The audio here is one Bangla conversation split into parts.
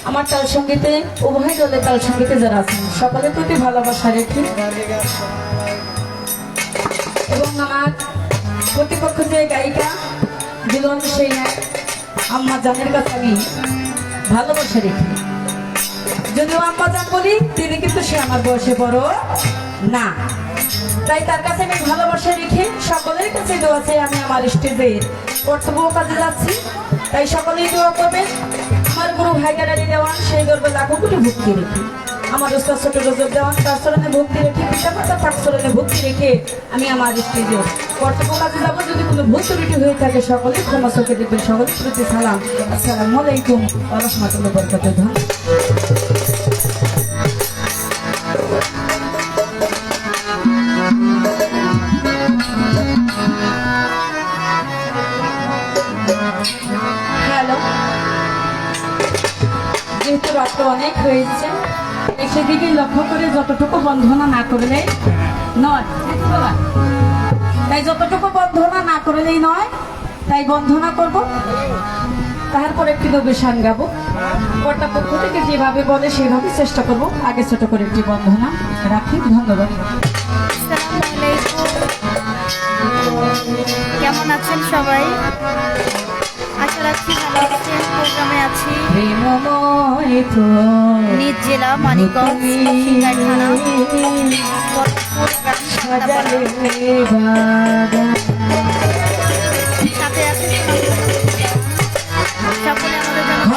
আমার তাল সঙ্গীতে উভয় দলে তাল সঙ্গীতে যারা আছেন সকলের প্রতি ভালোবাসা রেখে এবং আমার প্রতিপক্ষ যে গায়িকা দিলন সেই আম্মা জানের কাছে আমি ভালোবাসা রেখে, যদিও আম্মা জান বলি তিনি কিন্তু সে আমার বয়সে বড় না, তাই তার কাছে আমি ভালোবাসা রেখে সকলের কাছে দোয়া চাই। আমি আমার স্টেজের কর্তব্য কাজে যাচ্ছি, তাই সকলেই দোয়া করবেন। আমার গুরু ভাইগারি দেওয়ান সেই গর্বে লাখো কোটি ভক্তি রেখে, আমার ওস্তাদ ছোট রজব দেওয়ান তার চরণে ভক্তি রেখে, পিতা মাতা তার চরণে ভক্তি রেখে আমি আমার স্টেজের কর্তব্য কাজে যাবো। যদি কোনো ভুল ত্রুটি হয়ে থাকে সকলে ক্ষমা চোখে দেখবেন। সকলের প্রতি সালাম, আসসালামু আলাইকুম ওয়া রাহমাতুল্লাহি ওয়া বারাকাতুহু। হ্যালো, যেহেতু রাত্র অনেক হয়েছে সেদিকে লক্ষ্য করে যতটুকু বন্ধনা না করলেই নয়, তাই যতটুকু বন্ধনা না করলেই নয়, তাই বন্ধনা করব, তারপর একটি গবেষণ গাবো। কর্তা পক্ষ থেকে যেভাবে বলে সেভাবে চেষ্টা করব। আগে ছোট করে একটি বন্ধনা রাখি। ধন্যবাদ। কেমন আছেন সবাই? আশা রাখছি ভালো আছেন। প্রোগ্রামে আছি নিজ জেলা মানিকগঞ্জ সিংগাই থানা সাথে আছে সকলে আমাদের জন্য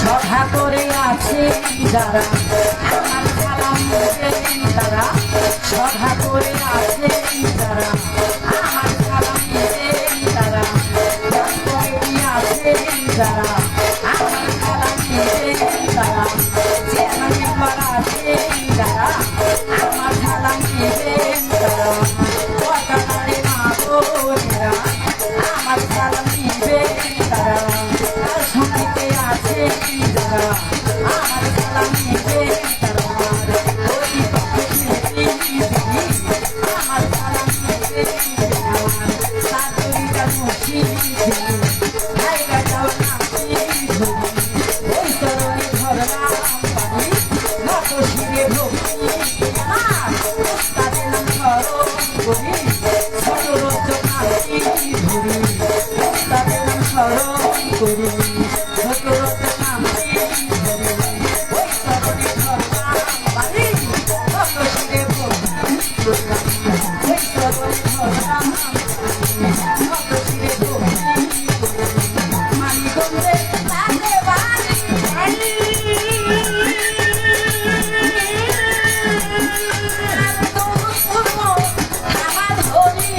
সভা করে আছে যারা আমার সালাম দিবে তারা, সভা করে আছে যারা আমার সালাম দিবে তারা, কমিটি আছে যারা আমার সালাম দিবে তারা, চেয়ারম্যান মেম্বার আছে যারা আমার সালাম দিবে তারা, পতাকারে মা বোনেরা আমার সালাম দিবে তারা, আর সঙ্গীতে আছে যারা আমার সালাম দিবে তারা, ওই পক্ষে আমার সালাম দিবে তারা, সাতরিকা মুশিদ জায়গা যাও নামছি ধরি, ওই তরণে ধরলাম পানি নত শিরে ভক্তি আমার তাদের নাম স্মরণ করি, সদরজ্জ নামছি ধরি, তাদের নাম স্মরণ করি, সদরজ্জ নামছি ধরি, ওই তরণে ধরলাম পানি নত শিরে ভক্তি করলাম, ওই তরণে ধরলাম নত শিরে ভক্তি করলাম, মানিগঞ্জে তাকে বাড়ি আমার ধরি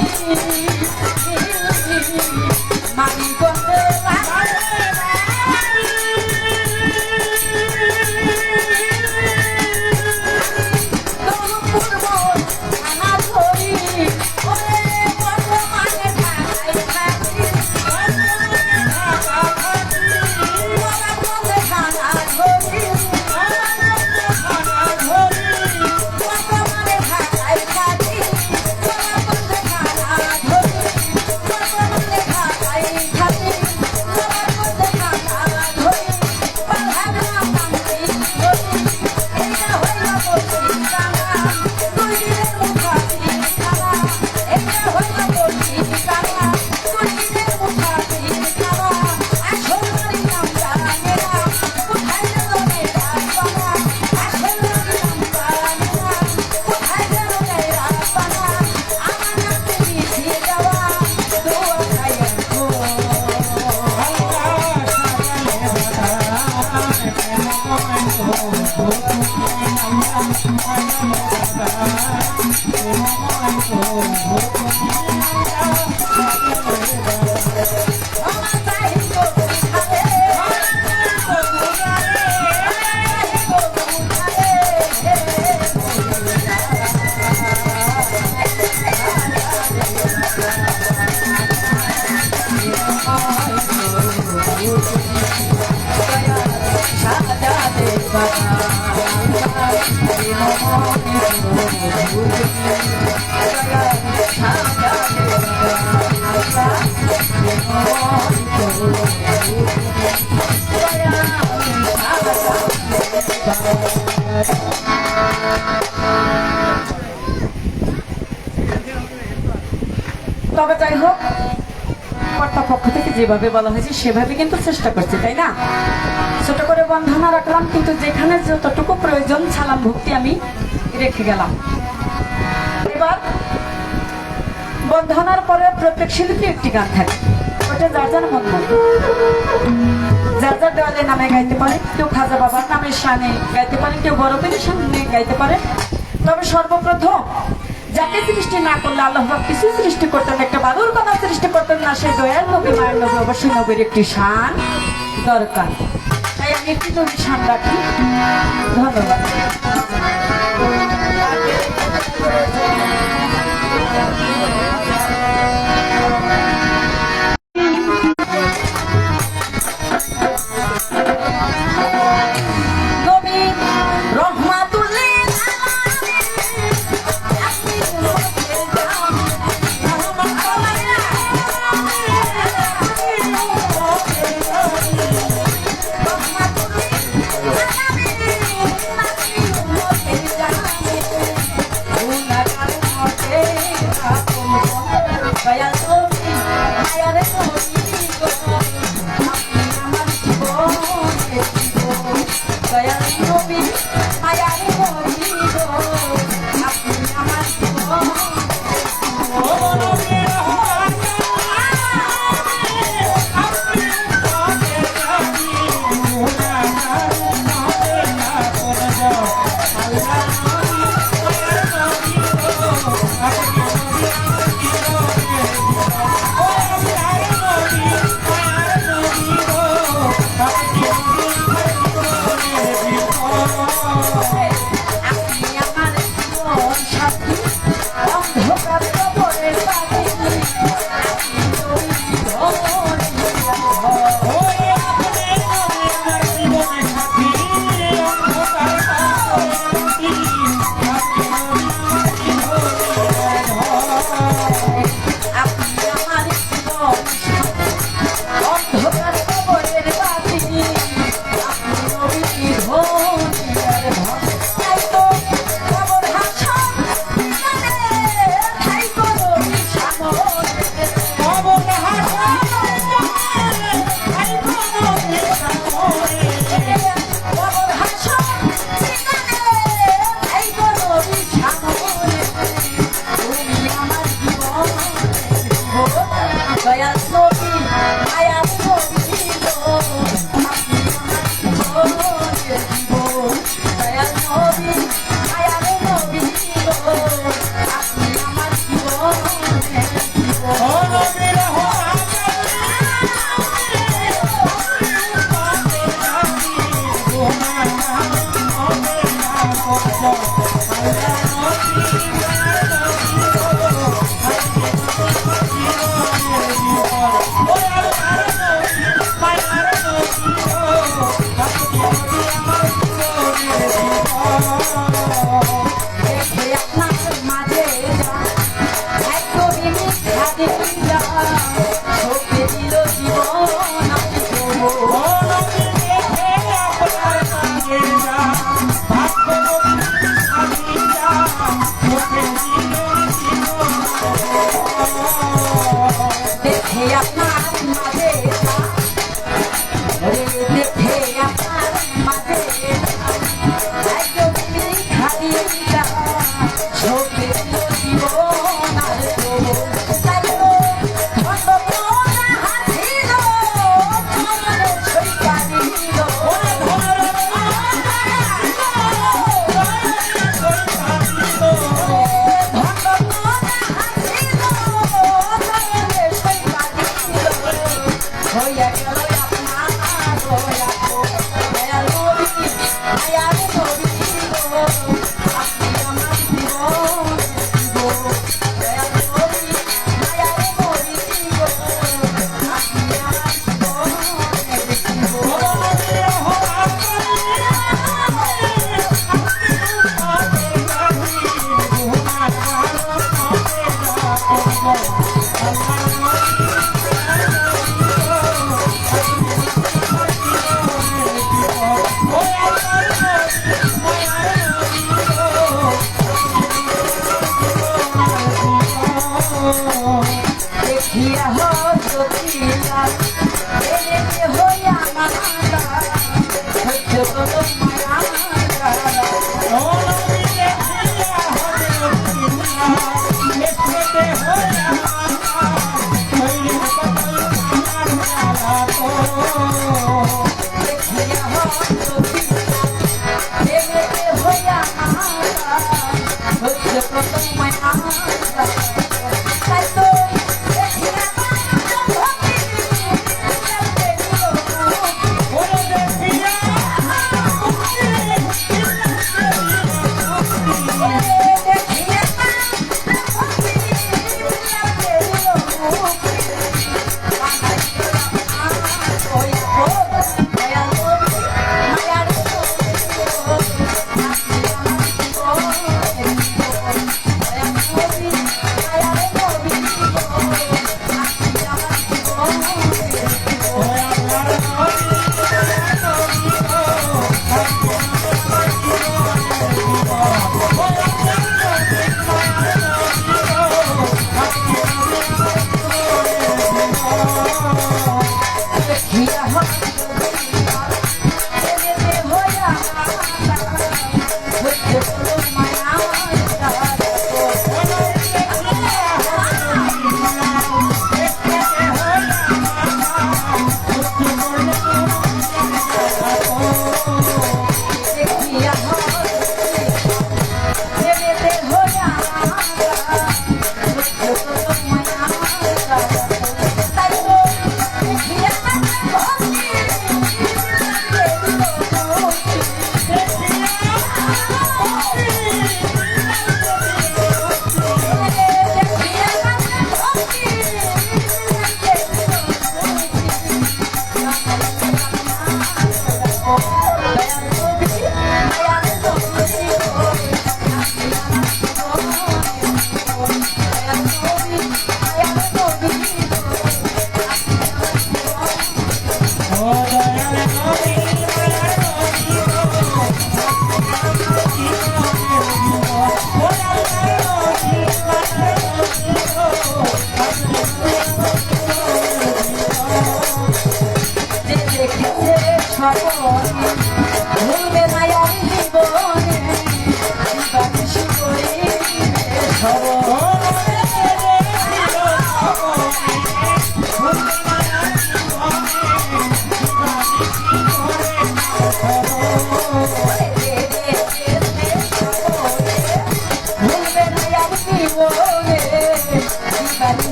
মানিগঞ্জে তবে যাই হোক, কর্তা পক্ষ থেকে যেভাবে বলা হয়েছে সেভাবে কিন্তু চেষ্টা করছি, তাই না? ছোট করে বন্ধনা রাখলাম, কিন্তু যেখানে যতটুকু প্রয়োজন সালাম ভক্তি আমি রেখে গেলাম। এবার বন্ধনার পরে প্রত্যেক শিল্পী একটি গান থাকে, ওটা যার যার মন মতো যার যার দেওয়ালের নামে গাইতে পারে, কেউ খাজা বাবার নামের শানে গাইতে পারে, কেউ বড়দের সামনে গাইতে পারে। তবে সর্বপ্রথম যাকে সৃষ্টি না করলে আল্লাহ কিছু সৃষ্টি করতেন, একটা বালুর কথা সৃষ্টি করতেন না, সেই দয়াল নবী মায়ের নবী অবশ্যই নবীর একটি শান দরকার। তাই আমি একটি নবীর শান রাখি। ধন্যবাদ। দেখে আপনার মাঝে একদমই মিথ্যা দিলা সত্যি দিল জীবন আমি তবু দেখে আপনার মাঝে দেখে আপনার মাঝে একদমই মিথ্যা দিলা সত্যি দিল জীবন আর তবু তাই তো ধর্মপরা হাসিল তোমার সইকা দিল হইয়া গেল আপনার দয়া দয়াল নবী মায়ার নবী গো আপনি আমার জীবন গো দয়াল নবী মায়ার নবী গো আপনি আমার জীবন গো দেখিয়া হইয়া এনেতে হইয়া মালা হইতে কত মায়া দেখিয়া এনেতে হইয়া মালা হইতে কত মায়া তাই তো দেখিয়া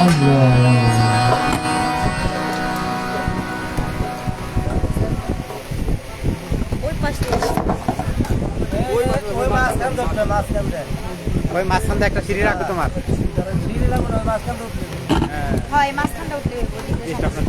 ওই পাশ দিয়ে আসো। ওই মাঝখান দিয়ে একটা সিঁড়ি রাখবে তোমার হয় মাঝখানটা উঠলে ওদিকে সমস্যা।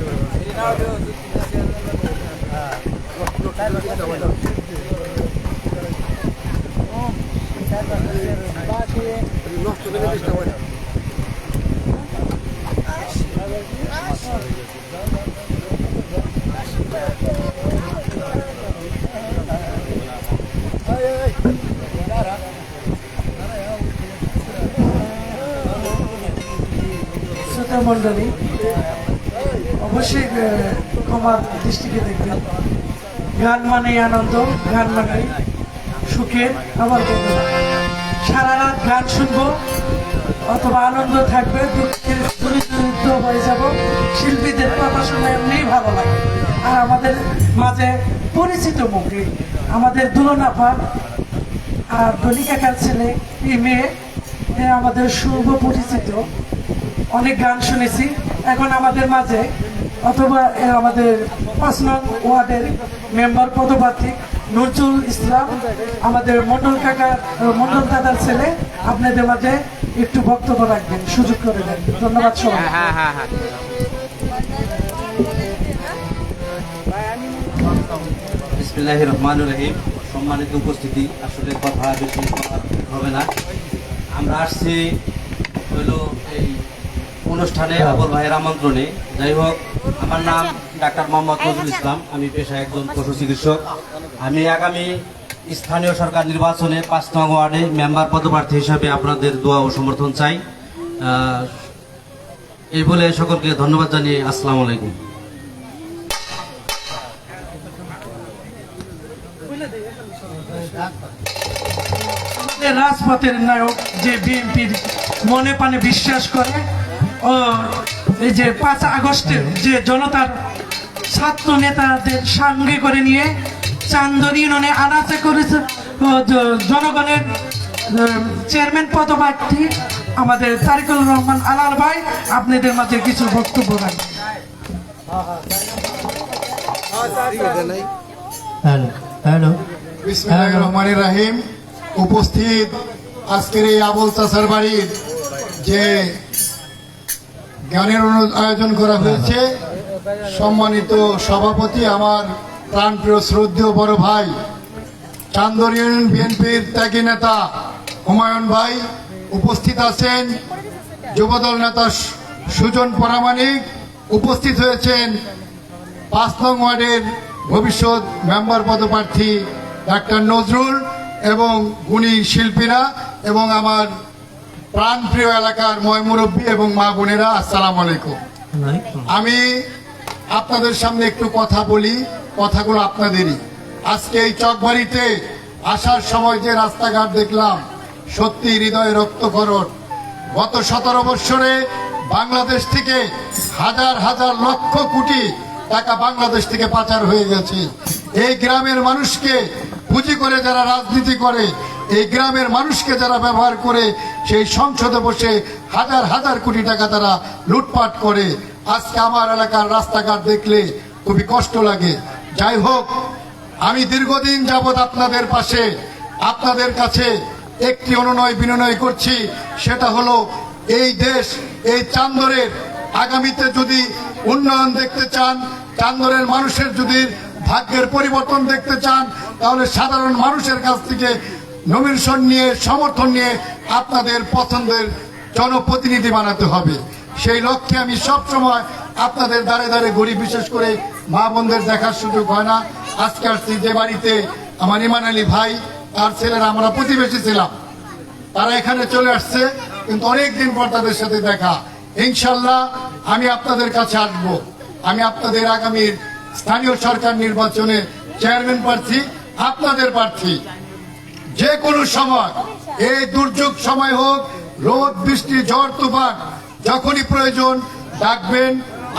শ্রোতা মণ্ডলী অবশ্যই ক্ষমার দৃষ্টিকে দেখবেন। গান মানে আনন্দ, গান মানে সুখের আবার বেদনা। সারা রাত গান শুনবো অথবা আনন্দ থাকবে, দুঃখের দরিদ্র হয়ে যাব। শিল্পীদের কথা শুনে এমনি ভালো লাগে। আর আমাদের মাঝে পরিচিত মুখে আমাদের দুলনাফা আর ধনী কাকার ছেলে এই মেয়ে আমাদের শুভ পরিচিত। অনেক গান শুনেছি। এখন আমাদের মাঝে অথবা আমাদের 5 নং ওয়ার্ডের মেম্বার পদপ্রার্থী নজরুল ইসলাম, আমাদের মন্ডল কাকার মন্ডল দাদার ছেলে, আপনাদের মাঝে একটু বক্তব্য রাখবেন, সুযোগ করে দেন। ধন্যবাদ সবাই। হ্যাঁ হ্যাঁ হ্যাঁ বিসমিল্লাহির রহমানির রহিম। সম্মানিত উপস্থিতি, আসলে কথা বেশি বলা হবে না। আমরা আসছি হইলো এই অনুষ্ঠানে আবুল ভাইয়ের আমন্ত্রণে। যাই হোক, আমার নাম ডাক্তার মোহাম্মদ নজরুল ইসলাম। আমি পেশায় একজন পশু চিকিৎসক। আমি আগামী স্থানীয় সরকার নির্বাচনে 5 নং ওয়ার্ডে মেম্বার পদপ্রার্থী হিসাবে আপনাদের দোয়া ও সমর্থন চাই। এই বলে সকলকে ধন্যবাদ জানিয়ে আসসালামু আলাইকুম। আমাদের রাজপথের নায়ক যে বিএনপির মনে প্রাণে বিশ্বাস করে, ও এই যে 5 আগস্টের যে জনতার ছাত্র নেতাদের সঙ্গে করে নিয়ে চান্দর ইউনিয়নে আনাচে করেছে জনগণের চেয়ারম্যান পদপ্রার্থী আমাদের তারিকুল রহমান আলাল ভাই, আপনাদের মাঝে কিছু বক্তব্য রাখবেন। বিসমিল্লাহির রহমানির রহিম। উপস্থিত আজকের এই আবুল চাচার বাড়ির যে গানের আয়োজন করা হয়েছে, সম্মানিত সভাপতি আমার প্রাণপ্রিয় শ্রদ্ধেয় বড় ভাই চান্দর ইউনিয়ন বিএনপির ত্যাগী নেতা হুমায়ুন ভাই, উপস্থিত আছেন যুবদল নেতা সুজন পরামানিক, উপস্থিত হয়েছেন 5 নং ওয়ার্ডের ভবিষ্যৎ মেম্বার পদপ্রার্থী ডাক্তার নজরুল এবং গুণী শিল্পীরা এবং আমার প্রাণপ্রিয় এলাকার ময়মুরব্বী এবং মা বোনেরা, আসসালামু আলাইকুম। আমি আপনাদের সামনে একটু কথা বলি, কথাগুলো আপনাদেরই। আজকে এই চকবাড়িতে আসার সময় যে রাস্তাঘাট দেখলাম, সত্যি হৃদয়ে রক্তক্ষরণ। গত 17 বৎসরে বাংলাদেশ থেকে হাজার হাজার লক্ষ কোটি টাকা বাংলাদেশ থেকে পাচার হয়ে গেছে। এই গ্রামের মানুষকে পুঁজি করে যারা রাজনীতি করে, এই গ্রামের মানুষকে যারা ব্যবহার করে, সেই সংসদে বসে হাজার হাজার কোটি টাকা তারা লুটপাট করে। আজকে আমার এলাকার রাস্তাঘাট দেখলে খুবই কষ্ট লাগে। যাই হোক, আমি দীর্ঘদিন যাবৎ আপনাদের পাশে, আপনাদের কাছে একটি অনুনয় বিনয় করছি, সেটা হলো এই দেশ, এই চান্দরের আগামীতে যদি উন্নয়ন দেখতে চান, চান্দরের মানুষের যদি ভাগ্যের পরিবর্তন দেখতে চান, তাহলে সাধারণ মানুষের কাছ থেকে নমিনেশন নিয়ে, সমর্থন নিয়ে আপনাদের পছন্দের জনপ্রতিনিধি বানাতে হবে। সেই লক্ষ্যে আমি সবসময় আপনাদের দ্বারে দ্বারে ঘুরি, বিশেষ করে মা বোনদের দেখার সুযোগ হয় না। আজকে আসছি যে বাড়িতে আমার ইমান আলী ভাই, তার ছেলেরা, আমরা প্রতিবেশী ছিলাম, তারা এখানে চলে আসছে, কিন্তু অনেকদিন পর তাদের সাথে দেখা। ইনশাল্লাহ আমি আপনাদের কাছে আসব। আমি আপনাদের আগামী স্থানীয় সরকার নির্বাচনে চেয়ারম্যান প্রার্থী, আপনাদের প্রার্থী। যে কোনো সময়, এই দুর্যোগ সময় হোক, রোদ বৃষ্টি ঝড় তুফান, যখনই প্রয়োজন ডাকবেন।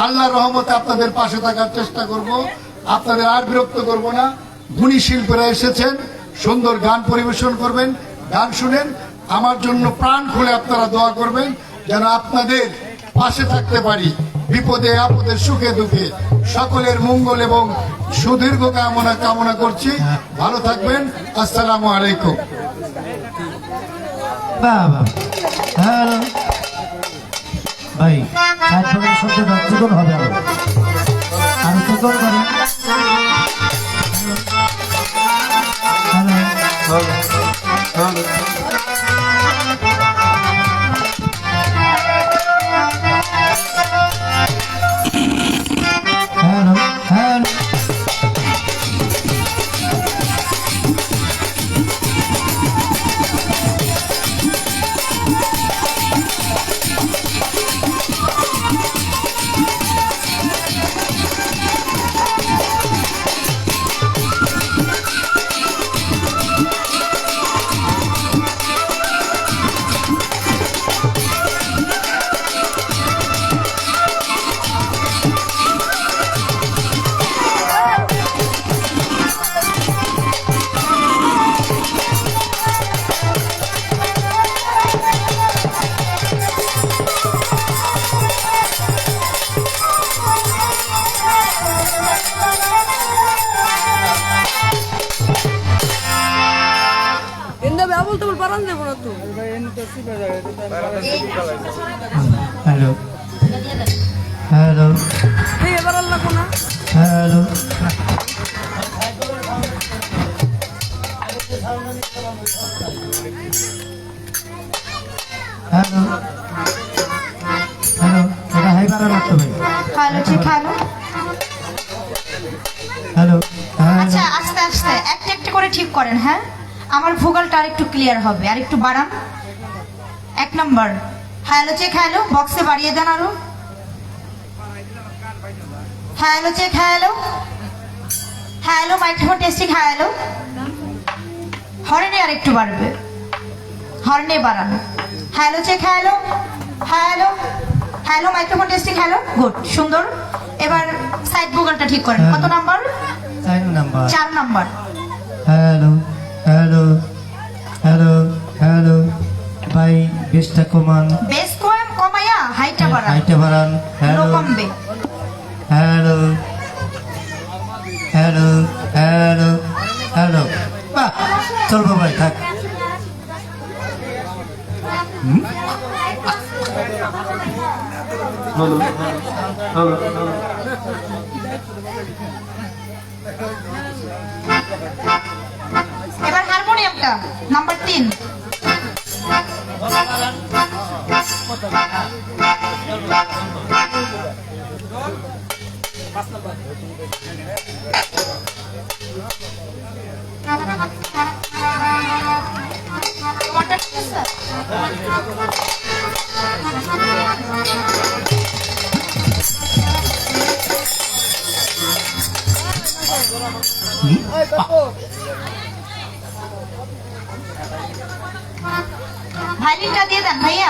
আল্লাহর রহমতে আপনাদের পাশে থাকার চেষ্টা করব, আপনাদের আর বিরক্ত করব না। গুণী শিল্পীরা এসেছেন, সুন্দর গান পরিবেশন করবেন, গান শুনেন। আমার জন্য প্রাণ খুলে আপনারা দোয়া করবেন যেন আপনাদের পাশে থাকতে পারি, বিপদে আপদে সুখে দুঃখে সকলের মঙ্গল এবং সুদীর্ঘ কামনা করছি। ভালো থাকবেন। আসসালামু আলাইকুম। বাবা হ্যালো ভাই, সাইড বাগানের শব্দটা চিকন হবে আরো চিকন করে। Hello hello hello hello hello hello hello, এটা হাই বাড়া লাগতো ভাই। হ্যালো, ঠিক হ্যালো। হ্যালো আচ্ছা, আস্তে আস্তে একটা একটা করে ঠিক করেন। হ্যাঁ, আমার ভোকালটা আর একটু ক্লিয়ার হবে, আর একটু বাড়ান। 1 নাম্বার হ্যালো চেক হ্যালো, বক্সে বাড়িয়ে দেন আরো। Hello check hello, hello microphone testing hello. হর্নে আর একটু বাড়বে, হর্নে বাড়ান। Hello check hello, hello hello microphone testing hello. Good, সুন্দর। এবার সাইড ভোকালটা ঠিক করেন। কত number? 4 number. 4 number. Hello hello hello hello ভাই, বেশটা কমান। বেস কমায়া হাইটা বাড়ান। হাইটা বাড়ান। লো হ্যালো কমবে। Hello hello hello hello. বাহ, চলবো ভাই, থাক। এবার হারমোনিয়ামটা নাম্বার 3। ভাইলিনটা দিয়ে দেন ভাইয়া।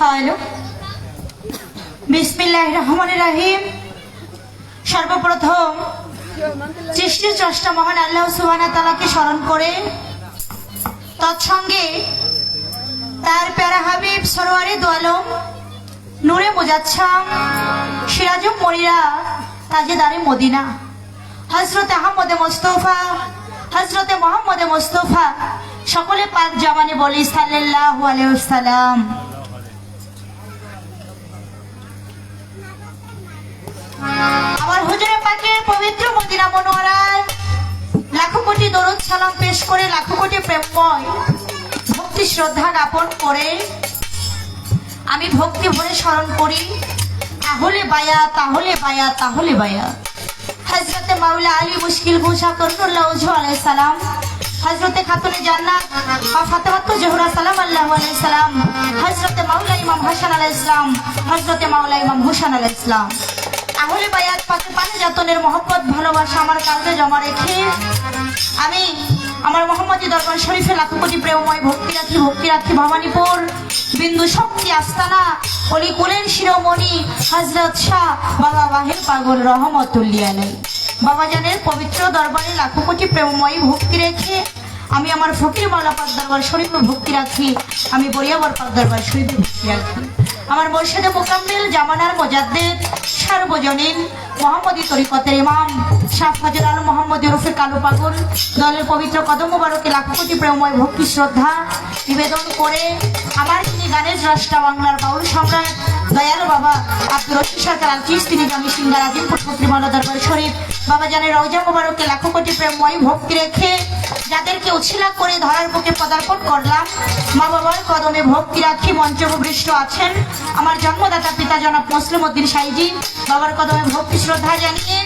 হ্যালো, বিসমিল্লাহির রহমানির রহিম। সর্বপ্রথম সৃষ্টির স্রষ্টা মহান আল্লাহ সুবহানাহু ওয়া তাআলাকে স্মরণ করে তৎসঙ্গে তার প্যারা হাবিব সরওয়ারে দু আলম নূরে মুজাচ্ছাম সিরাজুম মনিরা তাজেদারে মদিনা হযরতে আহমদে মুস্তাফা হযরতে মুহাম্মদে মুস্তাফা সকলে পাক জামানে বলি সাল্লাল্লাহু আলাইহি ওয়াসাল্লাম। আমার হুজুরে পাকের পবিত্র মদিনা মনোয়ারায় লাখো কোটি দরুদ সালাম পেশ করে লাখো কোটি প্রেমময় ভক্তি শ্রদ্ধা জ্ঞাপন করে আমি ভক্তি ভরে স্মরণ করি তাহলে বায়া তাহলে বায়া তাহলে বায়া হযরতে মাওলা আলী মুশকিল কুশা করুল্লাহ আলাইহিস সালাম, হযরতে খাতুনে জান্নাত বা ফাতেমাতুল জোহরা সালামাল্লাহু আলাইহি সালাম, হযরতে মাওলা ইমাম হাসান আলাইহিস সালাম, হযরতে মাওলা ইমাম হুসাইন আলাইহিস সালাম। আহলে বায়াত পাকে পানে জাতনের মহব্বত ভালোবাসা আমার কালবে জমা রেখে আমি আমার মোহাম্মদী দরবার শরীফে লাখো কোটি প্রেমময় ভক্তি রাখি ভবানীপুর বিন্দু শক্তি আস্তানা অলিকুলের শিরোমণি হযরত শাহ বাবা ওয়াহিদ পাগল রহমতুল্লাহ আলাইহি বাবা জানের পবিত্র দরবারে লাখো কোটি প্রেমময় ভক্তি রেখে আমি আমার ফকির মাওলা পাক দরবার শরীফে ভক্তি রাখি, আমি বরিয়াবর পাক দরবার শরীফে ভক্তি রাখি। আমার মুর্শিদে মুকাম্মিল জামানার মুজাদ্দিদ সার্বজনীন মোহাম্মদী তরিকতের ইমাম শাহ ফজল আলম মোহাম্মদ ওরফে কালু পাগল দলের পবিত্র কদম মোবারকে লাখো কোটি প্রেমময় ভক্তি শ্রদ্ধা নিবেদন করে আমার তিনি গানের স্রষ্টা বাংলার বাউল সম্রাট দয়াল বাবা আব্দুর রশিদ সরকার আল চিশতি জামি সিঙ্গার আজিমপুর ফকরিমাওলা দরবার শরীফ বাবা জানের রওজা মোবারকে লাখো কোটি প্রেমময় ভক্তি রেখে যাদেরকে উছিলা করে ধরার বুকে পদার্পণ করলাম মা বাবার কদমে ভক্তি রাখি। মঞ্চভূষ্ট আছেন আমার জন্মদাতা পিতা জনাব মুসলিম উদ্দিন সাইজি, বাবার কদমে ভক্তি শ্রদ্ধা জানিয়ে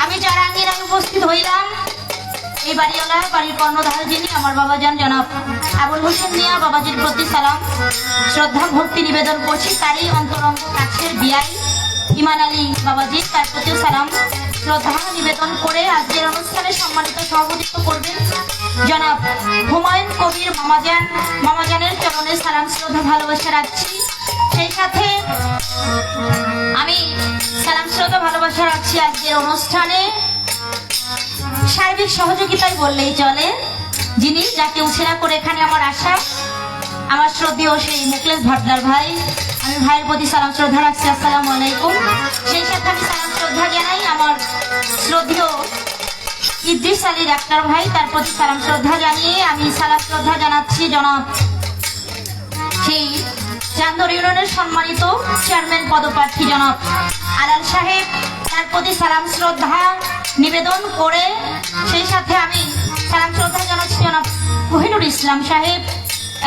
আমি যারা আঙ্গিনায় উপস্থিত হইলাম এই বাড়িওয়ালা বাড়ির কর্ণধার যিনি আমার বাবাজান জনাব আবুল হোসেন মিয়া, বাবাজির প্রতি সালাম শ্রদ্ধা ভক্তি নিবেদন করছি। তারই অন্তরঙ্গ কাছের বিয়াই ইমান আলী বাবাজি, তার প্রতিও সালাম শ্রদ্ধা নিবেদন করে আজকের অনুষ্ঠানে সম্মানিত সভাপতিত্ব করবেন জনাব হুমায়ুন কবির মামাজানের চরণে সালাম শ্রদ্ধা ভালোবাসা রাখছি। সেই সাথে আমি সালাম শ্রদ্ধা ভালোবাসা রাখছি আজকের অনুষ্ঠানে সার্বিক সহযোগিতায় বললেই চলে, যিনি যাকে উছেরা করে এখানে আমার আশা, আমার শ্রদ্ধেয় সেই মুকলেশ ভাটদার ভাই। আমি ভাইয়ের প্রতি সালাম শ্রদ্ধা রাখছি, আসসালামু আলাইকুম। সেই সাথে আমি সালাম শ্রদ্ধা জানাই আমার শ্রদ্ধেয় ইদ্রিস আলী ডাক্তার ভাই, তার প্রতি সালাম শ্রদ্ধা জানিয়ে আমি সালাম শ্রদ্ধা জানাচ্ছি জনাব সেই চান্দর ইউনিয়নের সম্মানিত চেয়ারম্যান পদপ্রার্থী জনাব আলাল সাহেব, তার প্রতি সালাম শ্রদ্ধা নিবেদন করে সেই সাথে আমি সালাম শ্রদ্ধা জানাচ্ছি জনাব কোহিনুর ইসলাম সাহেব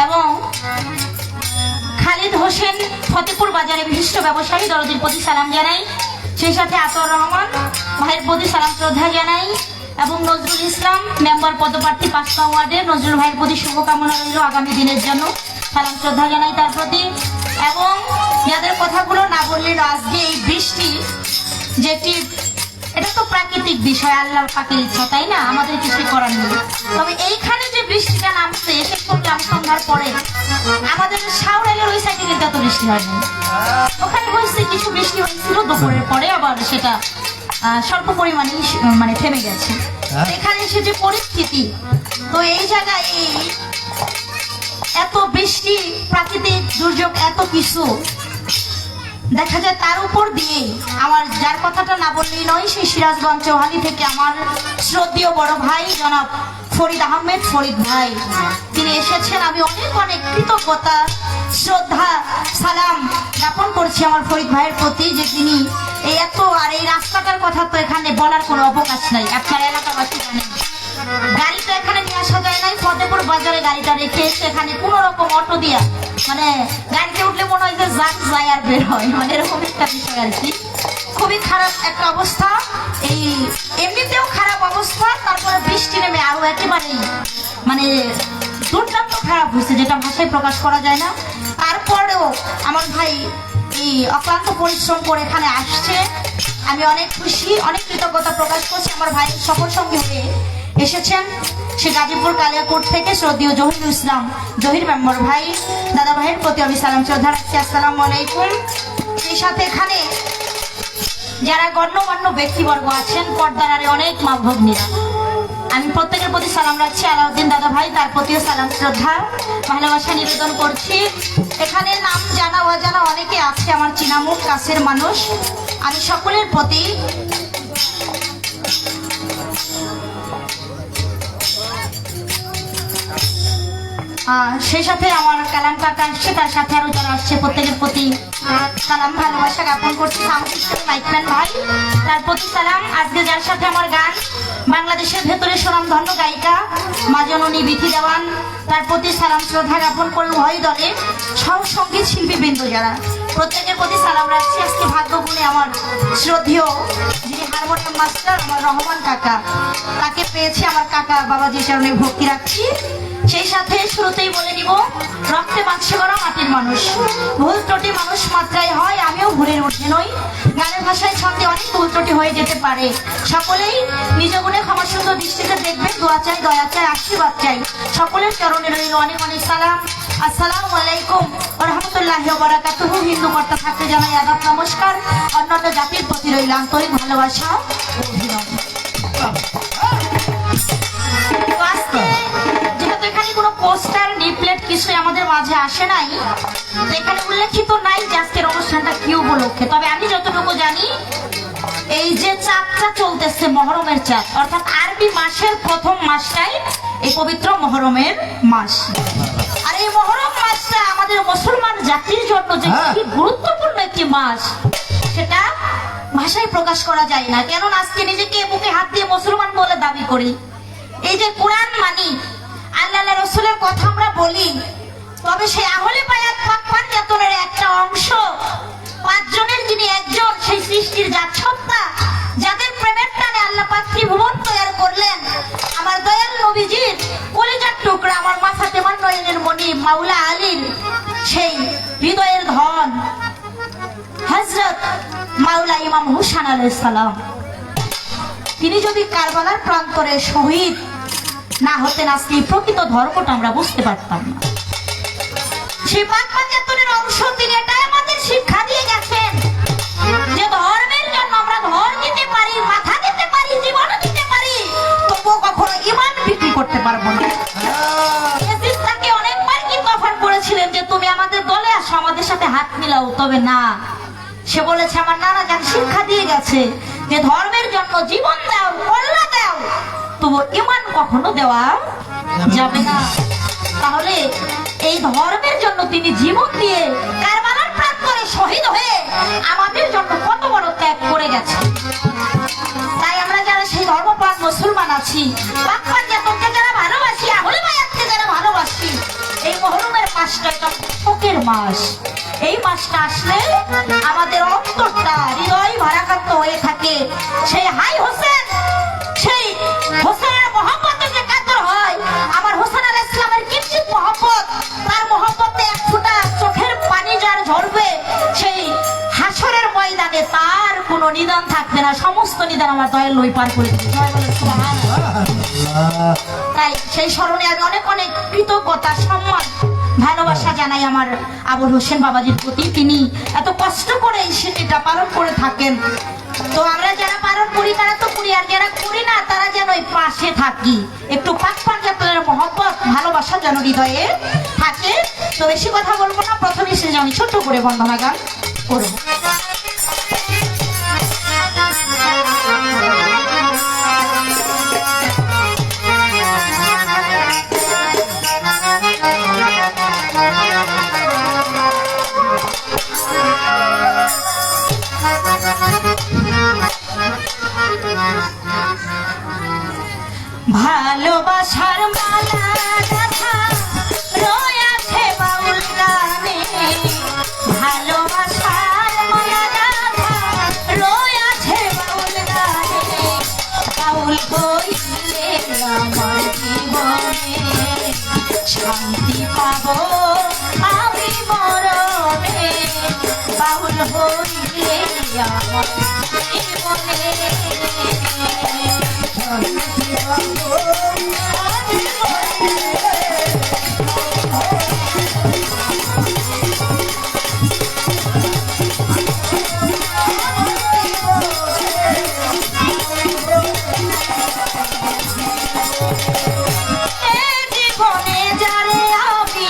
এবং খালিদ হোসেন ফতেপুর বাজারে বিশিষ্ট ব্যবসায়ী দরদির প্রতি সালাম জানাই। সেই সাথে আতর রহমান ভাইয়ের প্রতি সালাম শ্রদ্ধা জানাই এবং নজরুল ইসলাম মেম্বার পদপ্রার্থী 5 নং ওয়ার্ডের নজরুল ভাইয়ের প্রতি শুভকামনা রইল আগামী দিনের জন্য, সালাম শ্রদ্ধা জানাই তার প্রতি। এবং যাদের কথাগুলো না বললে আজকে এই বৃষ্টি যেটি, এটা তো প্রাকৃতিক বিষয়, আল্লাহর পাকের ইচ্ছা, তাই না, আমাদের কিছু করার নেই। তবে এইখানে যে বৃষ্টিটা নামছে এসে করলাম সন্ধ্যার পরে, আমাদের শাওরাইলের ওই সাইডে কিন্তু এত বৃষ্টি হয়নি, ওখানে হয়েছে কিছু বৃষ্টি হয়েছিল দুপুরের পরে, আবার সেটা স্বল্প পরিমাণে মানে থেমে গেছে। এখানে এসে যে পরিস্থিতি, তো এই জায়গায় এই এত বৃষ্টি, প্রাকৃতিক দুর্যোগ, এত কিছু দেখা যায়, তার উপর দিয়ে আমার যার কথাটা না বললেই নয়, সেই সিরাজগঞ্জ চৌহালি থেকে আমার শ্রদ্ধেয় বড় ভাই জনাব ফরিদ আহমেদ ফরিদ ভাই, তিনি এসেছেন। আমি অনেক অনেক কৃতজ্ঞতা শ্রদ্ধা সালাম জ্ঞাপন করছি আমার ফরিদ ভাইয়ের প্রতি, যে তিনি এই এত, আর এই রাস্তাটার কথা তো এখানে বলার কোনো অবকাশ নাই, আপনার এলাকাবাসী জানেন। গাড়িটা এখানে নিয়ে আসা যায় নাই, ফতেপুর বাজারে গাড়িটা রেখে এসে এখানে কোন রকম অটো দিয়া, মানে গাড়িতে উঠলে মনে হয় যে যাক যায় আর বের হয়, মানে এরকম একটা বিষয় আর কি। খুবই খারাপ একটা অবস্থা, এই এমনিতেও খারাপ অবস্থা, তারপরে বৃষ্টি নেমে আরো একেবারেই মানে দুর্দান্ত খারাপ হয়েছে, যেটা ভাষায় প্রকাশ করা যায় না। তারপরেও আমার ভাই এই অক্লান্ত পরিশ্রম করে এখানে আসছে, আমি অনেক খুশি, অনেক কৃতজ্ঞতা প্রকাশ করছি। আমার ভাই সফর সঙ্গী হয়ে এসেছেন সে গাজীপুর কালিয়াকোট থেকে শ্রদ্ধেয় জহিরুল ইসলাম জহির মেম্বার ভাই, দাদা ভাইয়ের প্রতি আমি সালাম শ্রদ্ধা রাখছি, আসসালামু আলাইকুম। সেই সাথে এখানে যারা গণ্যমান্য ব্যক্তিবর্গ আছেন, পর্দার আড়ে অনেক মা ভগ্নীরা, আমি প্রত্যেকের প্রতি সালাম রাখছি। আলাউদ্দিন দাদা ভাই, তার প্রতিও সালাম শ্রদ্ধা ভালোবাসা নিবেদন করছি। এখানে নাম জানা অজানা অনেকে আছে, আমার চিনামুখ কাছের মানুষ, আমি সকলের প্রতি সেই সাথে আমার কালাম কাকা আসছে, তার সাথে আরো যারা আসছে প্রত্যেকের প্রতি সালাম ভালোবাসা জ্ঞাপন করছি। মাইকম্যান ভাই, তার প্রতি সালাম। আজকে যার সাথে আমার গান, বাংলাদেশের ভেতরে সুনামধন্য গায়িকা মা জননী বিথি দেওয়ান, তার প্রতি সালাম শ্রদ্ধা জ্ঞাপন করে উভয় দলের সহ সঙ্গীত শিল্পী বৃন্দ যারা, প্রত্যেকের প্রতি সালাম রাখছি। আজকে ভাগ্য গুণে আমার শ্রদ্ধেয় যিনি হারমোনিয়াম মাস্টার আমার রহমান কাকা, তাকে পেয়েছি, আমার কাকা বাবাজির চরণে ভক্তি রাখছি। সেই সাথে শুরুতেই বলে নিব, রক্তে মাংসে করা মাটির মানুষ, ভুল ত্রুটি মানুষ মাত্রায় হয়, আমিও ভুলের ঊর্ধ্বে নই। গানের ভাষায় ছন্দে অনেক ভুল ত্রুটি হয়ে যেতে পারে, সকলেই নিজ গুণে ক্ষমা সুন্দর দৃষ্টিতে দেখবেন। দোয়া চাই, দয়া চাই, আশীর্বাদ চাই, সকলের চরণে রইল অনেক অনেক সালাম। আসসালামু আলাইকুম ওয়া রাহমাতুল্লাহি ওয়া বারাকাতুহু। হিন্দু কর্তা থাকতে জানাই আদাব নমস্কার, অন্যান্য জাতির প্রতি রইল আন্তরিক ভালোবাসা ও অভিনন্দন। কোনো পোস্টার লিফলেট কিছু আমাদের মাঝে আসে নাই, এখানে উল্লেখিত নাই যে আজকের অনুষ্ঠানটা কি উপলক্ষে। তবে আমি যতটুকু জানি, এই যে চাঁদটা চলতেছে মহরমের চাঁদ, অর্থাৎ আরবি মাসের প্রথম মাসটাই এই পবিত্র মহরমের মাস। আর এই মহরম মাসটা আমাদের মুসলমান জাতির জন্য যে কি গুরুত্বপূর্ণ একটি মাস, সেটা ভাষায় প্রকাশ করা যায় না। কেন আজকে নিজেকে বুকে হাত দিয়ে মুসলমান বলে দাবি করি, এই যে কোরআন মানি, আল্লাহ রসুলের কথা আমরা বলি, তবে সেই আহলে বায়াত পাক পাঞ্জাতনের একটা অংশ, 5 জনের যিনি একজন, সেই সৃষ্টির জাতসত্তা, যাদের প্রেমের টানে আল্লাহ পাক ত্রিভুবন তৈরি করলেন আমার দয়াল নবীজির কলিজার টুকরা আমার মাথাতে মান নয়নের মণি মাওলা আলীর সেই হৃদয়ের ধন হযরত মাওলা ইমাম হুসাইন আলাইহিস সালাম তিনি যদি কারবালার প্রান্তরে শহীদ না হতেন আজকে এই প্রকৃত ধর্মটা আমরা বুঝতে পারতাম না। সেই পাক পাঞ্জাতনের অংশ তিনি এটাই আমাদের শিক্ষা দিয়ে গেছেন যে ধর্মের জন্য আমরা ধর দিতে পারি, মাথা দিতে পারি, জীবন দিতে পারি, তবুও কখনো ঈমান বিক্রি করতে পারবো না। ইয়াজিদ তাকে অনেকবার কি তফাৎ করেছিলেন যে তুমি আমাদের দলে আসো, আমাদের সাথে হাত মিলাও, তবে না, সে বলেছে আমার নানা জান শিক্ষা দিয়ে গেছে যে ধর্মের জন্য জীবন দাও, কল্লা দাও, তবু ঈমান কখনো দেওয়া যাবে না। তাহলে এই ধর্মের জন্য তিনি জীবন দিয়ে কারবালার প্রান্তরে শহীদ হয়ে আমাদের জন্য কত বড় ত্যাগ করে গেছে। তাই আমরা যারা সেই ধর্মপ্রাণ মুসলমান আছি, পাক পাঞ্জাতনকে যারা ভালোবাসি, আহলে বায়াতকে যারা ভালোবাসি, এই মুহররমের মাসটা একটা শোকের মাস। এই মাসটা আসলে আমাদের অন্তরটা হৃদয় ভারাক্রান্ত হয়ে থাকে। সেই হাই হোসেন, সেই হোসেনের মহব্বতে যে কাতর হয়, আমার হোসেন আলাইহিস সালামের কিঞ্চিত মহব্বত, তার মহব্বতে এক ফোঁটা চোখের পানি যার ঝরবে, সেই হাসরের ময়দানে তার কোনো নিদান থাকবে না, সমস্ত নিদান আমার দয়াল নবী পার করে দেবে। জয় বলে সুবহানাল্লাহ। তাই সেই স্মরণে আমি অনেক অনেক কৃতজ্ঞতা, সম্মান, ভালোবাসা জানাই আমার আবুল হোসেন বাবাজির প্রতি। তিনি এত কষ্ট করে এই সেটা পালন করে থাকেন। তো আমরা যারা পালন করি তারা তো করি, আর যারা করি না তারা যেন ওই পাশে থাকি, একটু পাক পাঞ্জাতনের মহব্বত, ভালোবাসা যেন হৃদয়ে থাকে। তো বেশি কথা বলবো না, প্রথমে সে যেন ছোট্ট করে বন্দনা গান করবো। ভালোবাসার মালা গাথা রয়েছে বাউল গানে, ভালোবাসার মালা গাথা রয়েছে বাউল গানে, বাউল হইলে আমার জীবনে শান্তি পাবো আমি মরণে, বাউল হইলে আমার জীবনে জীবনে যারে আমি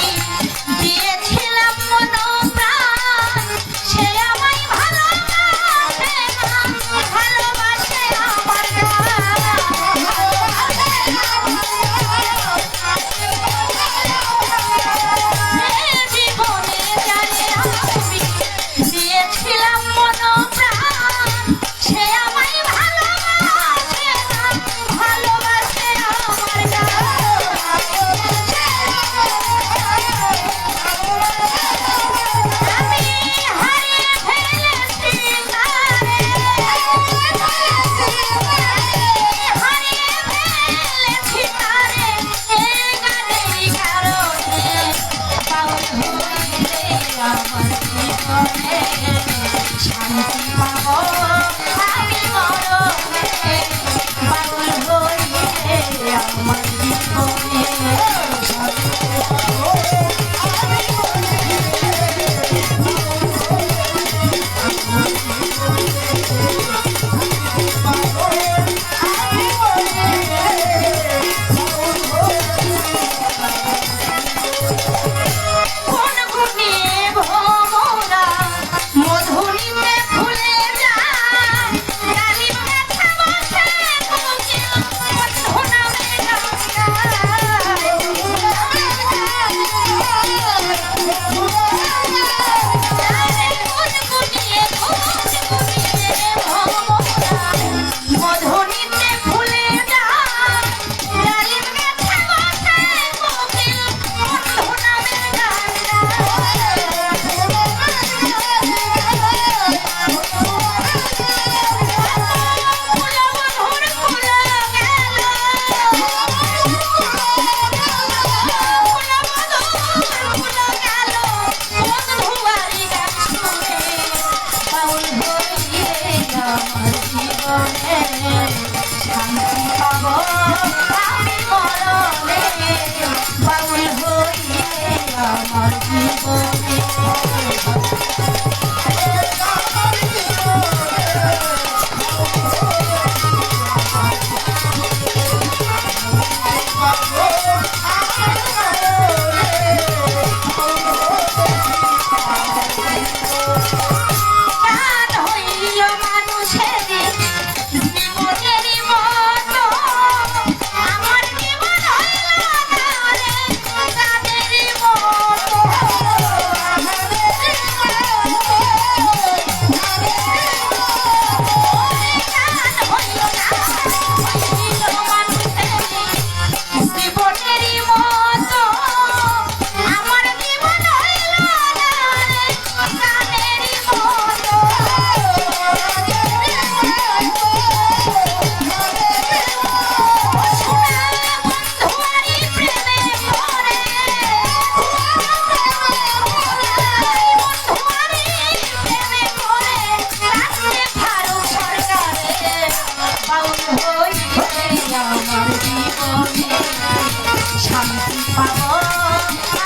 শান্তি পাবো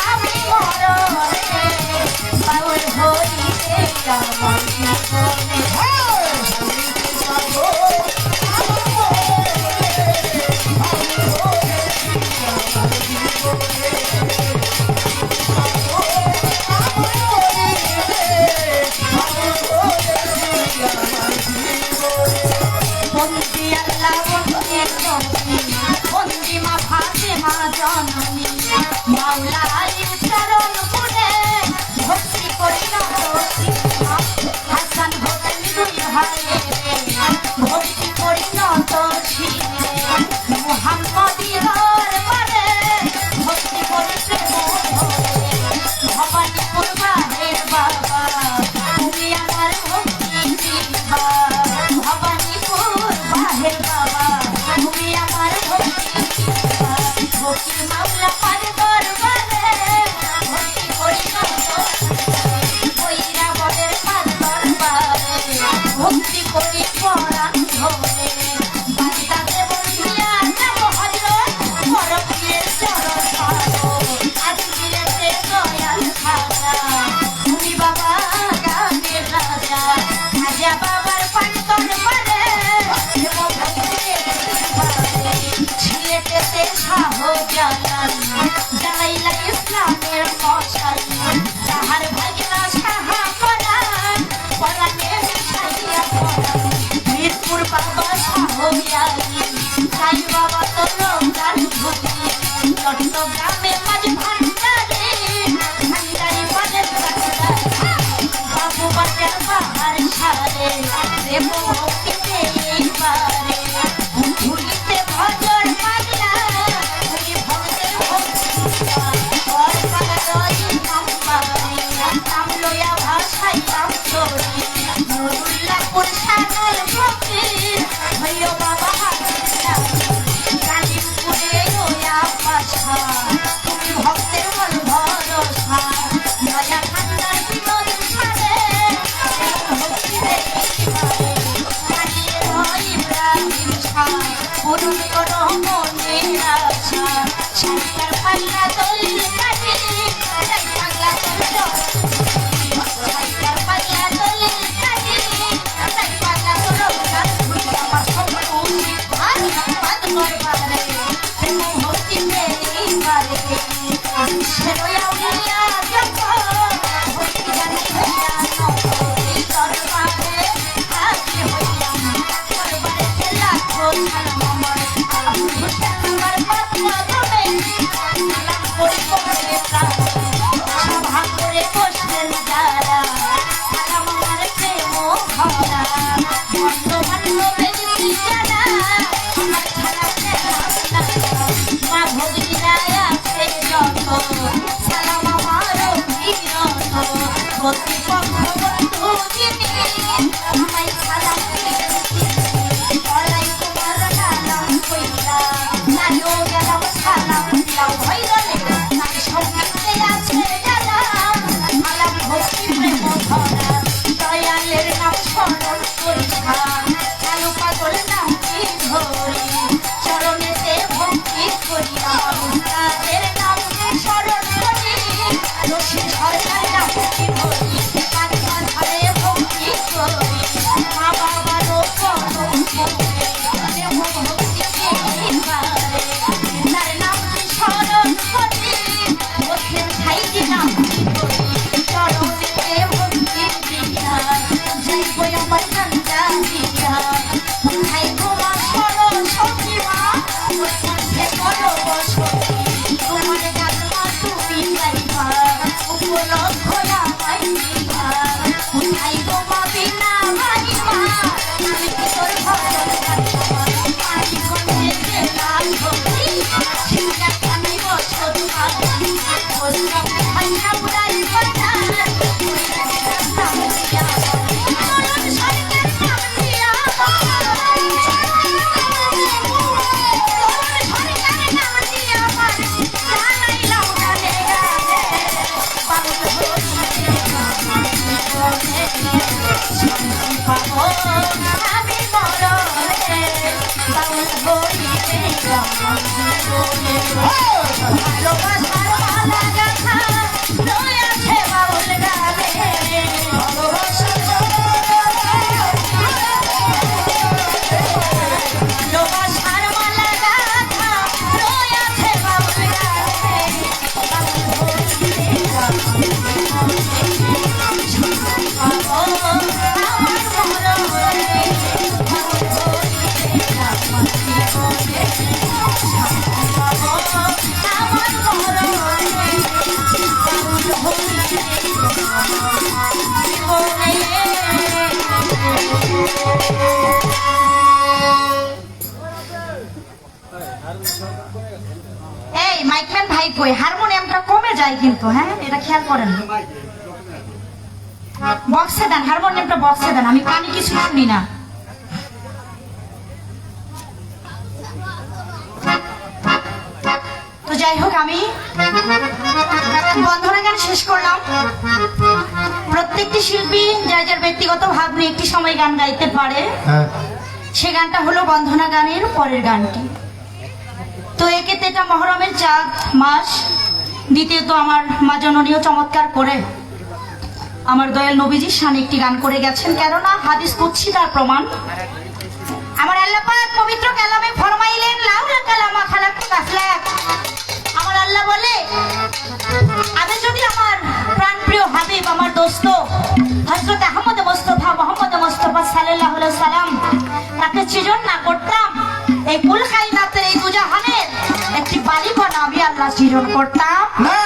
আমি মরণে বাউল হইতে আমার জীবনে বন্দি আল্লাহ বন্দি নবী বন্দি মা ফাতেমা জননী মাওলাই চরণ পুনে ভক্তি করি না হাসান হোসেন দুই ভাই ভক্তি করি না তো মুহাম্মদি দরবারে ভক্তি করিতে ভবানীপুর বাহের বাবা তুমি আমার ভক্তি দিবা ভবানীপুর বাহের বাবা তুমি আমার ভক্তি দিবা ভক্তি মাওলা পার দরবারে ভক্তি করি না কইরা বদের পার দরবারে ভক্তি করি পরাণ ধরে বান্দাতে বন্দিয়া যাব হযরত পরপীরের চরণ পাবো আজমিরেতে দয়াল খাজা তুমি বাবা গানের রাজা খাজা বাবার পান দরবারে দেব ভক্তের দরবারে ছিলেটেতে শাহজালাল জ্বালাইলা ইসলামের মশাল তাহার ভাগনা সাহা পরাণ পরাণে মিশাইয়া পরাণ মিরপুর বাবা শাহবিয়ালি সাই বাবা তো রমজান ভূমি চট্টগ্রামে মাঝ ভান্ডারে ভান্ডারি পানের বাবু বাজার বাহার সারে দেব ভক্তিতে এইবারে ভুলিতে ভজর পাগলা তুমি ভক্তের ভক্তি নাম লইয়া ভাষাই নাম চোরি নুরুল্লাহপুর সাগর ফকির হইও বাবা কালিমপুরে ওয়া পাশা তুমি ভক্তের মন ভরসা নয়া খান্দার বিনোদ ছাড়ে ভক্তি দেখি ইব্রাহিম শাহ পূরণ করো মনের আশা শঙ্কর পাল্লা দলিল কাটি পাগলা তোর শঙ্কর পাল্লা দলিল কাটি পাগলা তোর আমার সবার উচিত ভাই বাদ করবারে তুমি ভক্তি মেরি বারে সেরোয়া উলিয়া জপ ভক্তি জানি হইয়া নবী দরবারে হাজির হইয়া দরবারে লাখো সালাম আমার আবু হুসেন আমার পাত্র ধরে সালাম করি করে সভা করে বসলেন যারা সালাম আমার প্রেম ভরা বর্তমান নবের যারা আমার সালাম মা ভগিরা আছে যত সালাম আমার বিরত প্রতিপক্ষ বন্ধু যিনি আমায় সালাম বলাই তোমার নাম কইরা নাইও গেলাম সালাম দিলাম হইরলে তাই সঙ্গীতে আছে যারা সালাম ভক্তি প্রেম ভরা দয়ালের নাম স্মরণ করিয়া কালু পাগল নাম ধরি চরণেতে ভক্তি করিয়া তাদের নাম স্মরণ করি রশি সরকার নাম ধরি কাকা ধরে ভক্তি করি মা বাবারও করম করে দেব ভক্তি পারে তার নাম স্মরণ করি ওদের ঠাইটি নাম করি চরণেতে ভক্তি দিয়া যাইব আমার কান্দা দিয়া কোথায় তোমার সরস্বতী মা ওর কণ্ঠে করো বসতি তোমার গান তুমি গাইবা উপলক্ষ আমায় দিবা কোথায় তোমা বিনা ভাইবা আমি কি তোর ভজন গাইবা আমি কণ্ঠে গেলাম ভক্তি সেটা আমি বসত পারি বসলাম ভাইয়া বুড়াই বাজার নাম দিয়া চরণ সরকার নাম দিয়া আমি মরণে বাউল হইতে এই মাইকম্যান ভাই কই, হারমোনিয়ামটা কমে যায় কিন্তু, হ্যাঁ এটা খেয়াল করেন। বক্সে দেন, হারমোনিয়ামটা বক্সে দেন, আমি কানে কিছু শুনি না। তো যাই হোক, আমি বন্ধনা গান শেষ করলাম। প্রত্যেকটি শিল্পী যার যার ব্যক্তিগত ভাব নিয়ে একটি সময় গান গাইতে পারে। হ্যাঁ সে গানটা হলো বন্ধনা গানের পরের গানটি। তো একে তো এটা মহরমের চাঁদ মাস, দ্বিতীয়ত আমার মা জননীয় চমৎকার করে আমার দয়াল নবীজির শানে একটি গান করে গেছেন, কেননা হাদিস কুদসি তার প্রমাণ। আমার আল্লাহ পাক পবিত্র কালামে ফরমাইলেন, লাউলা কালামা খালাকতুল আফলাক। আমার আল্লাহ বলে, আমি যদি আমার প্রাণপ্রিয় হাবিব, আমার দোস্ত হযরত আহমদ মুস্তাফা মুহাম্মদ মুস্তাফা সাল্লাল্লাহু আলাইহি সাল্লাম তাকে সৃজন না করতাম, এই কুল কায়নাতের এই দুজাহানের একটি বালিকণা আমি আল্লাহ সৃজন করতাম না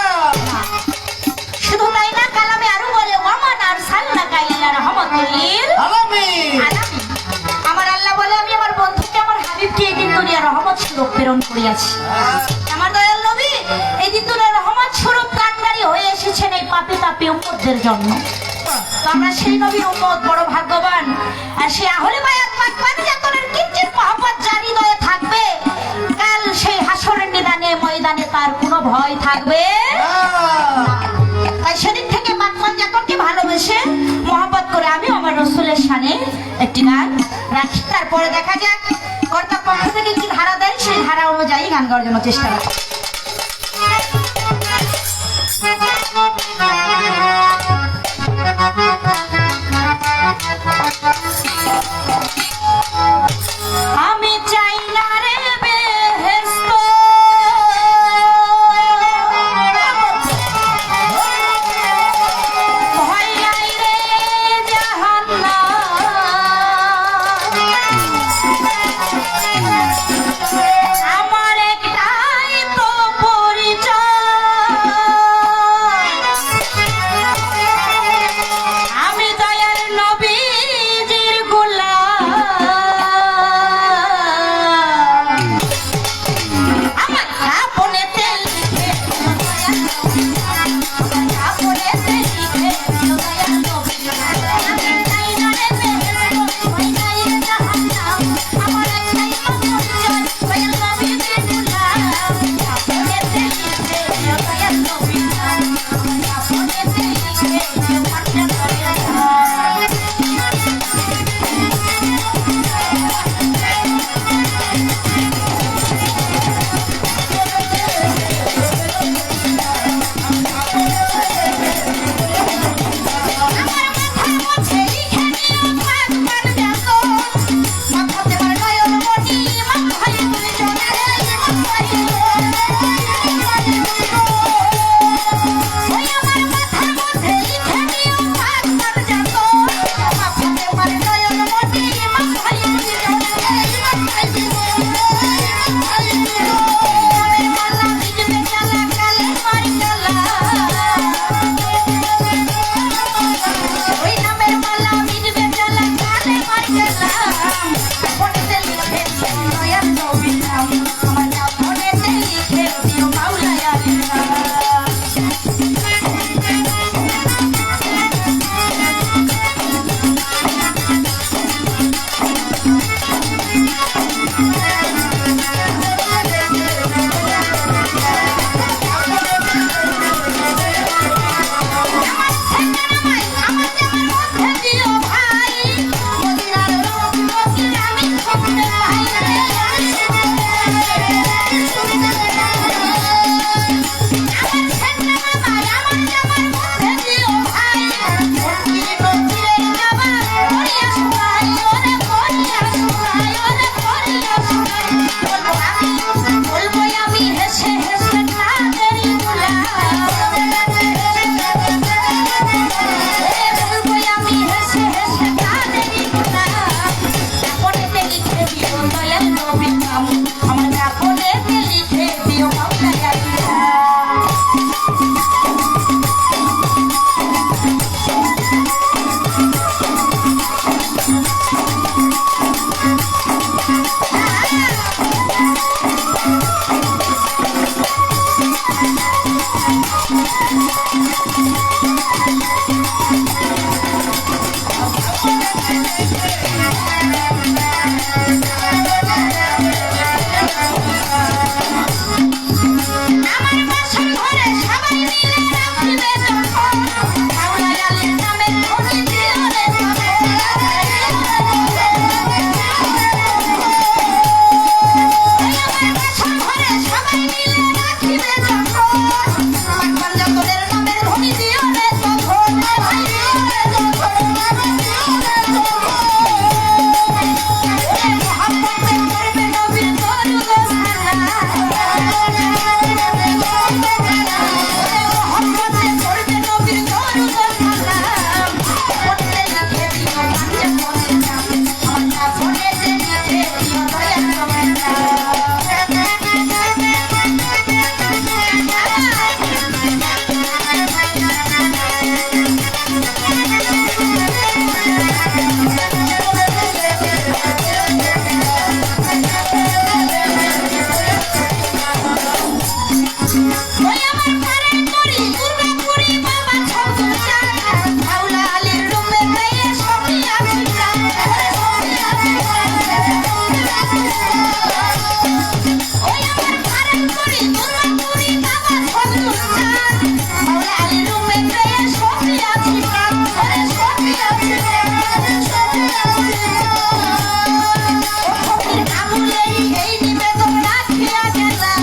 শুধু তাই না, কালামে আরো বলে, ওয়ামান আরসালনাকা ইল্লা রাহমাতাল লিল আলামিন। আলামিন। আমার আল্লাহ বলে, আমি আমার বন্ধুকে, আমার হাবিবকে এই দিন দুনিয়া রহমত স্বরূপ প্রেরণ করিয়াছি। আমার দয়াল নবী এই দিন দুনিয়া রহমত স্বরূপ কান্ডারি হয়ে এসেছেন এই পাপী তাপী উম্মতদের জন্য। তো আমরা সেই নবীর উম্মত, বড় ভাগ্যবান। আর সেই আহলে বায়াত পাক পানিজাতনের কিঞ্চিত মহব্বত যার হৃদয়ে থাকবে, কাল সেই হাসরের নিদানে ময়দানে তার কোনো ভয় থাকবে না। তাই সেদিন থেকে পাকমান জাতনকে ভালোবেসে মহব্বত করে আমি আমার রসুলের শানে একটি গান রাখি। তারপরে দেখা যাক কর্তা পক্ষ থেকে কি ধারা দেয়, সেই ধারা অনুযায়ী গান গাওয়ার জন্য চেষ্টা করি। আমি চাই না রে বেহেশত, ভয় নাই রে জাহান্নাম। আমার একটাই তো ওই আমার ঘরে করি দুর্গাপুরি বাবা ছবি হাওলা আলীর রুমে গিয়ে সবই আছে ওই আমার ঘরে করি দুর্গাপুরি বাবা ছবি হাওলা আলীর রুমে গিয়ে সবই আছে ওরে সবই আছে ও ফকির কাবুলে এই নিবেদন রাখিয়া গেলা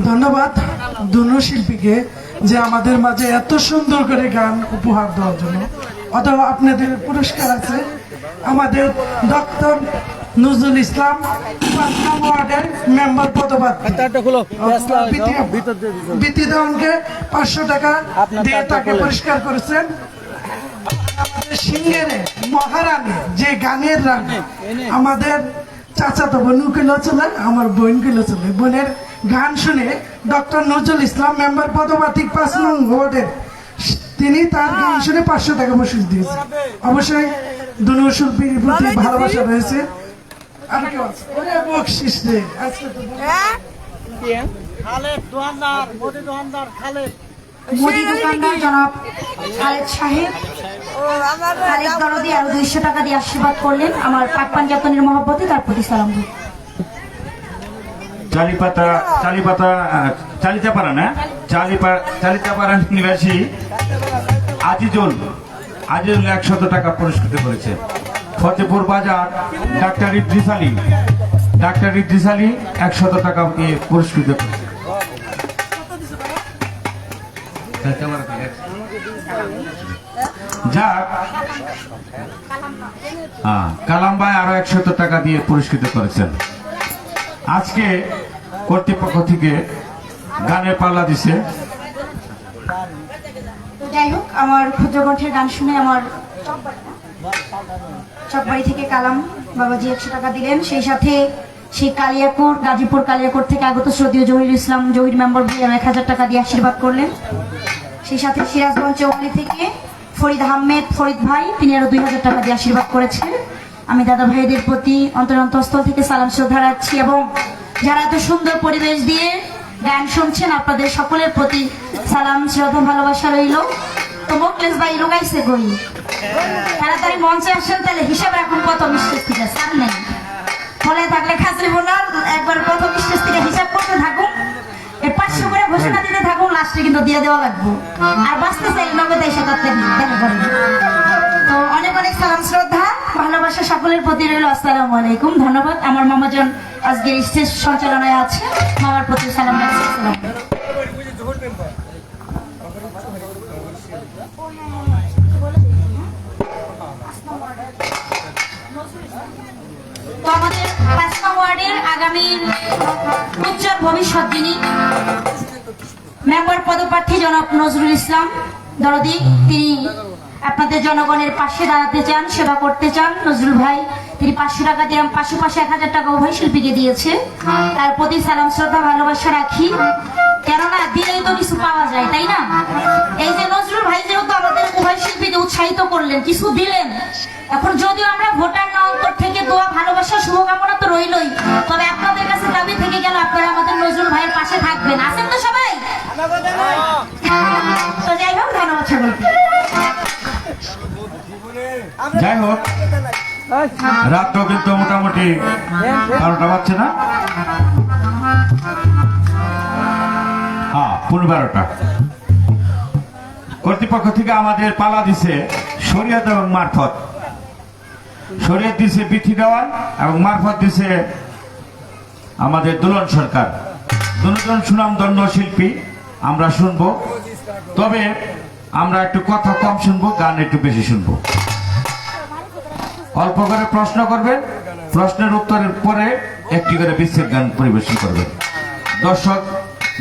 ধন্যবাদ দুনো শিল্পীকে যে আমাদের মাঝে এত সুন্দর করে গান উপহার দেওয়ার জন্য। অথবা আপনাদের পুরস্কার আছে আমাদের ডক্টর নজরুল ইসলাম ওয়ার্ডের মেম্বার পদপ্রার্থী বিদ্যুৎকে 500 টাকা দিয়ে তাকে পুরস্কার করেছেন। আমাদের সিঙ্গেরে মহারানী যে গানের রানী আমাদের চাচাতো বোন গুলো চলে, আমার বোন গুলো চলে, বোনের গান শুনে ডক্টর নজরুল ইসলাম মেম্বার পদপ্রার্থী 5 নং ওয়ার্ডের তিনি তার গান শুনে 500 টাকা বকশিশ দিয়েছেন। অবশ্যই দুনো শিল্পীর প্রতি ভালোবাসা রয়েছে। আর কেউ আছে ওরে বকশিশ দে আজকে তো খালেদ দোকানদার মোদি দোকানদার খালেদ মোদি দোকানদার জনাব খালেদ সাহেব খালেদ দরদি আরো 200 টাকা দিয়ে আশীর্বাদ করলেন। আমার পাক পাঞ্জাতনের মহব্বতে তার প্রতি সালাম। চালিতাপাড়া না চালিতাপাড়া নিবাসী আজিজুল 100 টাকা পুরস্কৃত করেছে। ফতেপুর বাজার ডাক্তার ইদ্রিস আলী 100 টাকা দিয়ে পুরস্কৃত করেছে। কালাম ভাই আরো 100 টাকা দিয়ে পুরস্কৃত করেছেন। আজকে কর্তৃপক্ষ থেকে গানের পাল্লা দিছে। যাই হোক, আমার ক্ষুদ্র কণ্ঠের গান শুনে আমার চকবাড়ি থেকে কালাম বাবাজি 100 টাকা দিলেন। সেই সাথে সেই গাজীপুর কালিয়াকোট থেকে আগত শ্রদ্ধেয় জহির ইসলাম জহির মেম্বার ভাই 1000 টাকা দিয়ে আশীর্বাদ করলেন। সেই সাথে সিরাজগঞ্জ চৌহালি থেকে ফরিদ আহমেদ ফরিদ ভাই, তিনি আরো 2000 টাকা দিয়ে আশীর্বাদ করেছেন। আমি দাদা ভাইদের প্রতি অন্তরস্থল থেকে সালাম শ্রদ্ধা রাখছি, এবং যারা এত সুন্দর পরিবেশ দিয়ে গান শুনছেন আপনাদের সকলের প্রতি সালাম শ্রদ্ধা ভালোবাসা রইল। তো মোকলেশ ভাই লুকাইছে গই, তাড়াতাড়ি মঞ্চে আসেন, তাহলে হিসাব রাখুন প্রথম স্টেজ থেকে, সার নেই ফলে থাকলে খাসরি বোনার একবার প্রথম স্টেজ থেকে হিসাব করতে থাকুন, এই 500 করে ঘোষণা দিতে থাকুন, লাস্টে কিন্তু দিয়ে দেওয়া লাগবে। আর বাঁচতে চাই নগদ এসে করতে দেখা করেন। তো অনেক অনেক সালাম শ্রদ্ধা ভালোবাসা সকলের প্রতি রইল। আসসালামু আলাইকুম, ধন্যবাদ। আমার মামাজন আজকের স্টেজ সঞ্চালনায় আছে, মামার প্রতি সালাম রাখছি। আসসালাম। তো আমাদের 5 নং ওয়ার্ডের আগামী উজ্জ্বল ভবিষ্যৎ যিনি মেম্বার পদপ্রার্থী জনাব নজরুল ইসলাম দরদি, তিনি আপনাদের জনগণের পাশে দাঁড়াতে চান, সেবা করতে চান। নজরুল ভাই তিনি 500 টাকা দিয়ে 500 1000 টাকা উভয় শিল্পীকে দিয়েছে, তার প্রতি সালাম শ্রদ্ধা ভালোবাসা রাখি। কেননা দিলেই তো কিছু পাওয়া যায়, তাই না? এই যে নজরুল ভাই যেহেতু আমাদের উভয় শিল্পীকে উৎসাহিত করলেন, কিছু দিলেন, এখন যদিও আমরা ভোটার না, অন্তর থেকে দোয়া ভালোবাসা শুভকামনা তো রইলই, তবে আপনাদের কাছে দাবি থেকে গেল আপনারা আমাদের নজরুল ভাইয়ের পাশে থাকবেন। আছেন তো সবাই? তো যাই হোক, ধন্যবাদ সকলকে। যাই হোক, রাতও কিন্তু মোটামুটি 12টা বাজছে না? হ্যাঁ, 12:15। কর্তৃপক্ষ থেকে আমাদের পালা দিছে শরীয়ত এবং মারফত। শরীয়ত দিছে বিথি দেওয়ান এবং মারফত দিছে আমাদের দুলন সরকার। দুজন সুনামধন্য শিল্পী, আমরা শুনবো, তবে আমরা একটু কথা কম শুনবো, গান একটু বেশি শুনবো। অল্প করে প্রশ্ন করবেন, প্রশ্নের উত্তরের পরে একটি করে বিচ্ছেদ গান পরিবেশন করবেন। দর্শক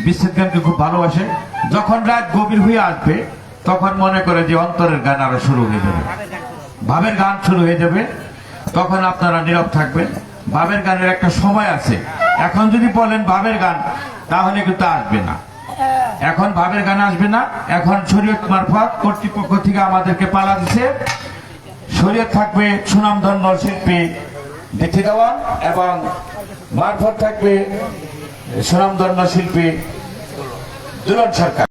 বিচ্ছেদ গানকে খুব ভালোবাসে। যখন রাত গভীর হয়ে আসবে তখন মনে করে যে অন্তরের গান আরো শুরু হয়ে যাবে, ভাবের গান শুরু হয়ে যাবে, তখন আপনারা নীরব থাকবেন। ভাবের গানের একটা সময় আছে, এখন যদি বলেন ভাবের গান তাহলে কিন্তু আসবে না, এখন ভাবের গান আসবে না। এখন শরীয়ত মারফত কর্তৃপক্ষ থেকে আমাদেরকে পালা দিছে। শরীয়ত থাকবে সুনামধন্য শিল্পী বিথি দেওয়ান এবং মারফত থাকবে সুনামধন্য শিল্পী দুলন সরকার।